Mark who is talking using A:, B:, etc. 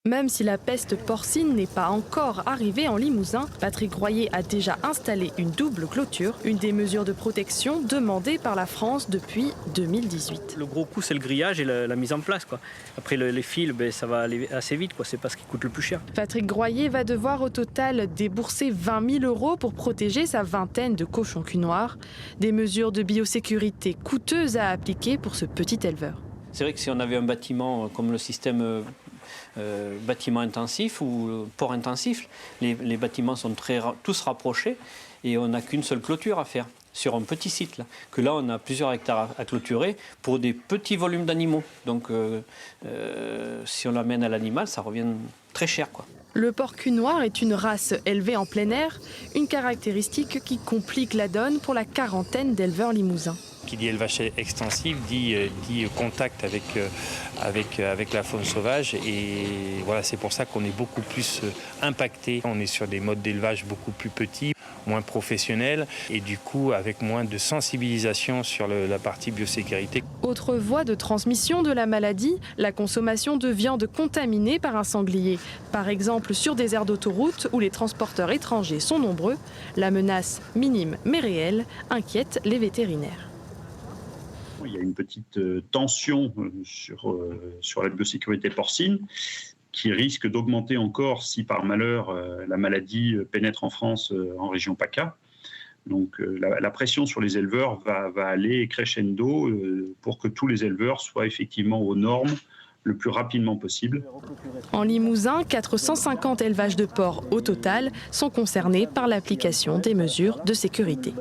A: Même si la peste porcine n'est pas encore arrivée en Limousin, Patrick Royer a déjà installé une double clôture, une des mesures de protection demandées par la France depuis 2018.
B: Le gros coup, c'est le grillage et la mise en place, quoi. Après, les fils, ça va aller assez vite, quoi. C'est pas ce qui coûte le plus cher.
A: Patrick Royer va devoir au total débourser 20 000 € pour protéger sa vingtaine de cochons cul noirs. Des mesures de biosécurité coûteuses à appliquer pour ce petit éleveur.
B: C'est vrai que si on avait un bâtiment comme le système bâtiment intensif ou port intensif, les bâtiments sont tous rapprochés et on n'a qu'une seule clôture à faire sur un petit site. Que là, on a plusieurs hectares à clôturer pour des petits volumes d'animaux. Donc, si on l'amène à l'animal, ça revient très cher, quoi.
A: Le porc cul noir est une race élevée en plein air, une caractéristique qui complique la donne pour la quarantaine d'éleveurs limousins.
C: Qui dit élevage extensif dit contact avec la faune sauvage, et voilà, c'est pour ça qu'on est beaucoup plus impacté. On est sur des modes d'élevage beaucoup plus petits, moins professionnels et du coup avec moins de sensibilisation sur la partie biosécurité.
A: Autre voie de transmission de la maladie, la consommation de viande contaminée par un sanglier. Par exemple sur des aires d'autoroute où les transporteurs étrangers sont nombreux, la menace minime mais réelle inquiète les vétérinaires.
D: Il y a une petite tension sur la biosécurité porcine qui risque d'augmenter encore si par malheur la maladie pénètre en France, en région PACA. Donc la pression sur les éleveurs va aller crescendo pour que tous les éleveurs soient effectivement aux normes le plus rapidement possible.
A: En Limousin, 450 élevages de porcs au total sont concernés par l'application des mesures de sécurité.